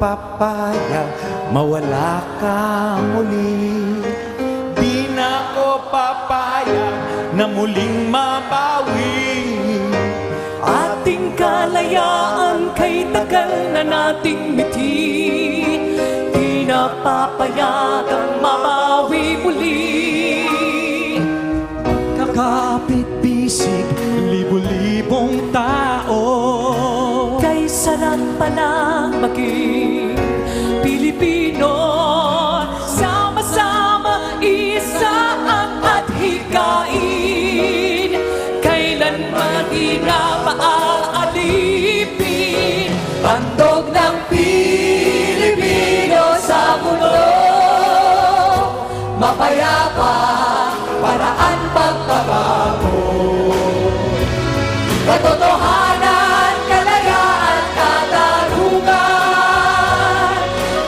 papayag mawala ka muli. Di na ako papayag na muling mabawi. Ating kalayaan kay tagal na nating miti. Di na papayagang mabawi muli. Kakapit-bisig, libo-libong tao. Kay sarap palang maging Pilipino. Sama-sama isa ang at hikain. Kailanman di na maaalipin. Bandog ng Pilipino sa mundo. Mapayapa, paraan pagbabago. Katotohanan, kalayaan, katarungan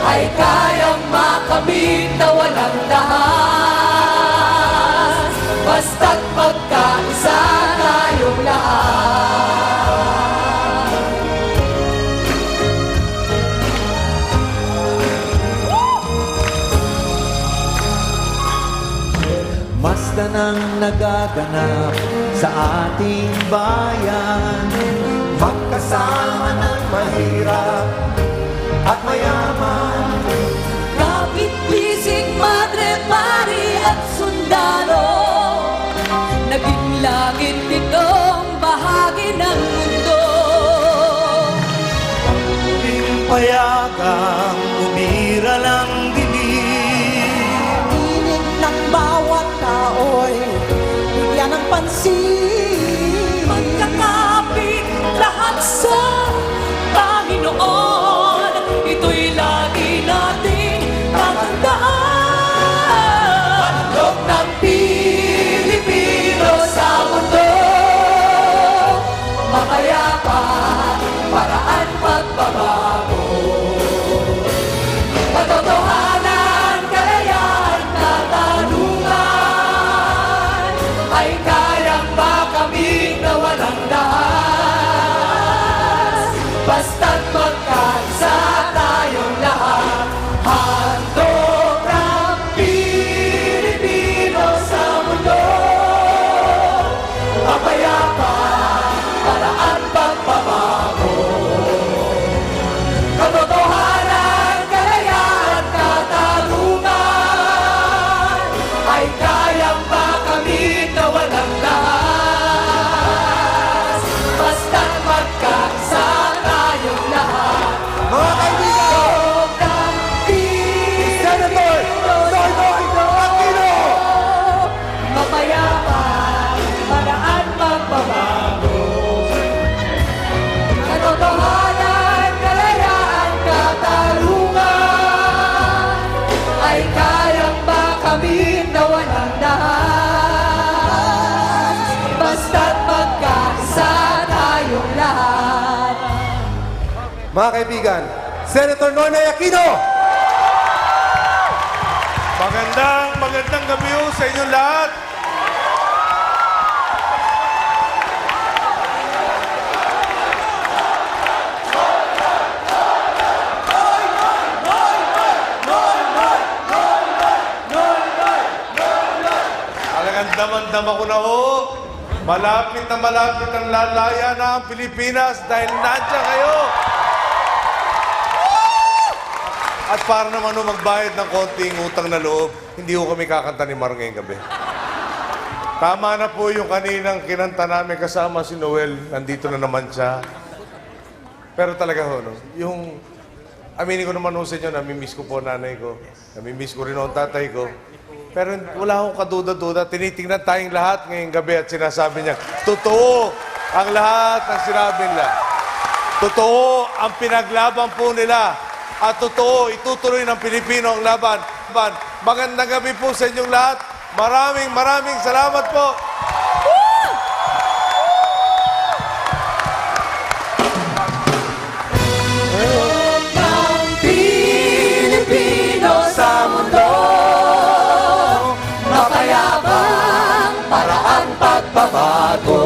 ay kayang makamit na walang dahas. Basta't magkaisa tayong lahat. Basta nang nagaganap sa ating bayan, magkasama ng mahirap at mayaman. Kapit-bisig, madre, pari at sundalo, naging langit itong bahagi ng mundo. Muling payagang umira lang dilim. Piling ng bawat tao'y bigyan ng pansin. Magkakapit lahat sa Panginoon, ito'y lagi nating tatandaan. Handog ng Pilipino sa mundo, mapayapa, paraan pagbabago. Katotohanan, kalayaan, katarungan ay kayang makamit na walang dahas. Basta't magkaisa tayong lahat. Handog ng Pilipino sa mundo, mapayapa, paraan pagbabago. Katotohanan, kalayaan, katarungan ay kayang makamit na walang dahas. Basta't magkaisa tayong lahat. Mga kaibigan! Senator Noynoy Aquino! Mapayapa, paraan magbabago. Katotohanan, kalayaan, katarungan ay kayang makamit na walang dahas. Basta't magkaisa tayong lahat. Mga kaibigan, Senator Noynoy Aquino! Magandang gabi ho sa inyong lahat. Talagang damang-dama ko na ho. Malapit na malapit ang lalaya na ang Pilipinas dahil nandiyan kayo. At para naman ho magbayad ng konting utang na loob, hindi ho kami kakanta ni Mar ngayong gabi. Tama na po yung kaninang kinanta namin kasama si Noel. Nandito na naman siya. Pero talaga ho, no? Yung... Aminin ko naman ho sa inyo, namimiss ko po nanay ko. Namimiss ko rin ho ang tatay ko. Pero wala akong kaduda-duda. Tinitingnan tayong lahat ngayong gabi at sinasabi niya, totoo ang lahat ng sinabi nila. Totoo ang pinaglaban po nila. At totoo, itutuloy ng Pilipino ang laban. Magandang gabi po sa inyong lahat. Maraming salamat po. Ng Pilipino sa mundo, mapayapang paraan pagbabago.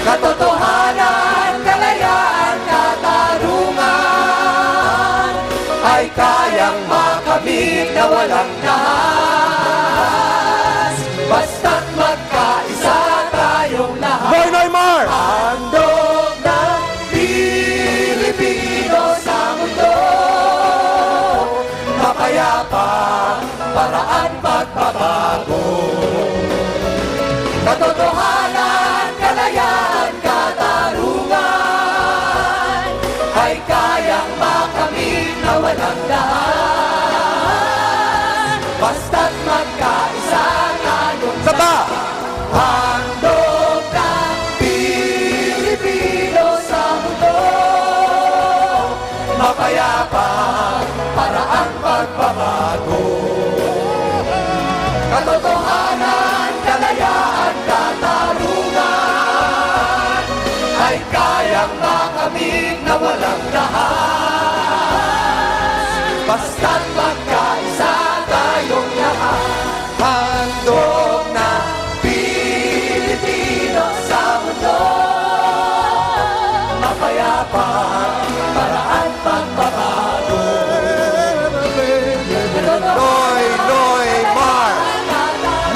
Katotohanan, kalayaan, katarungan kayang makamit na walang nahas. Basta't magkaisa tayong lahat. Noy Noy Mar! Handog ng Pilipino sa mundo. Mapayapang paraan pagbabago. Katotohanan, kalayaan, katarungan ay kayang makamit na walang daan. Basta't magkaisa tayong Saba! handog ng Pilipino sa mundo. Mapayapang paraan pagbabago. Katotohanan, kalayaan, katarungan ay kayang makamit na walang daan. Basta't magkaisa tayong lahat. Handog na Pilipino sa mundo. Mapayapang paraan pagbabago. Noy Noy Mar!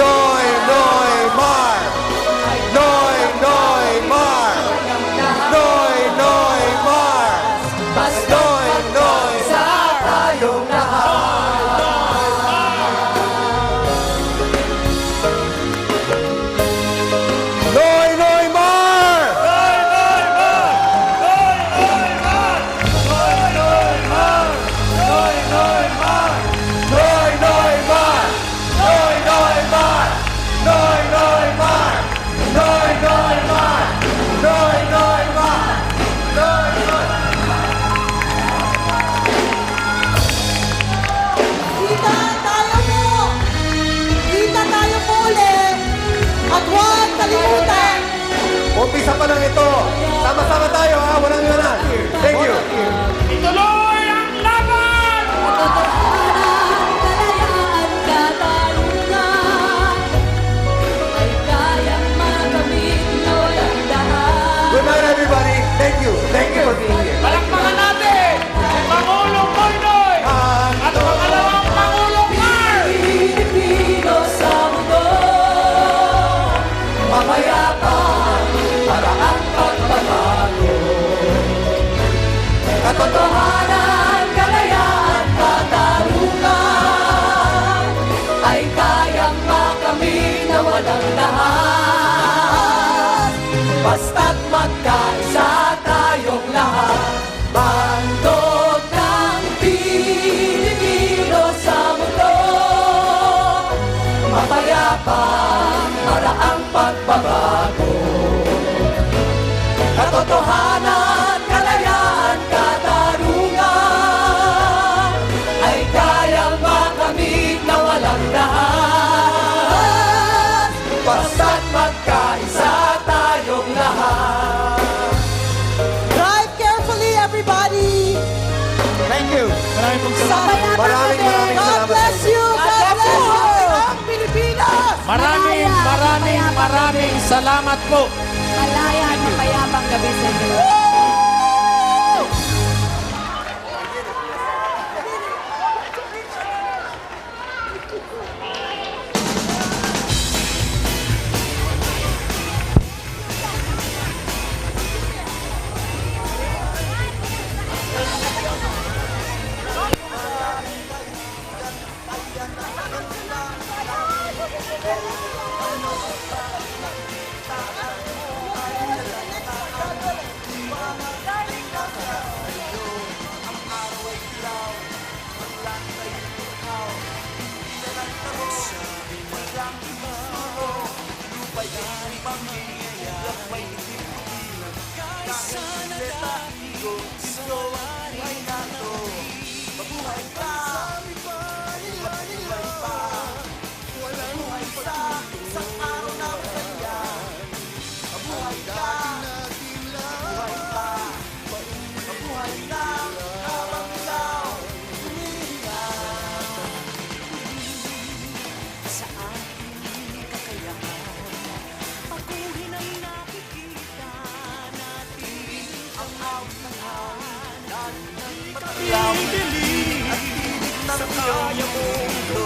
Noy Noy Mar! Noy Noy Mar! Noy Noy Mar! Noy Noy! Sa tayong lahat. Noy Noy Mar! Noy, Noy, Mar! Noy, Noy, Mar! Noy, Noy, Mar! Noy, Noy, Mar! Noy, Noy, Mar! Noy, Noy! Kita tayo po! Kita tayo po ulit! At huwag kalimutan! Umpisa pa lang ito. Sama-sama tayo ha. Walang iwanan. Thank you. Katotohanan, kalayaan, katarungan ay kayang makamit na walang daan. Good night everybody. Thank you. Thank you for being here. Palakpakan natin si Pangulong Boynoy at pangalawang Pangulong Mar! Pilipino sa mundo. Mapayapang paraan pagbabago. Katotohanan, kalayaan, katarungan ay kayang makamit na walang lahat. Basta't magkaisa tayong lahat. Bandog ng Pilipino sa mundo. Mapayapang paraang pagbabago. Katotohanan, kalayaan, katarungan ay kayang makamit na walang daan. Basta't magkaisa tayong lahat. Drive carefully, everybody! Thank you. Maraming pong salamat. Maraming God salamat. bless you! God bless you! Ang Pilipinas! Maraming salamat po. Malaya at mapayapang gabi sa inyo. Bibili sa kaya mundo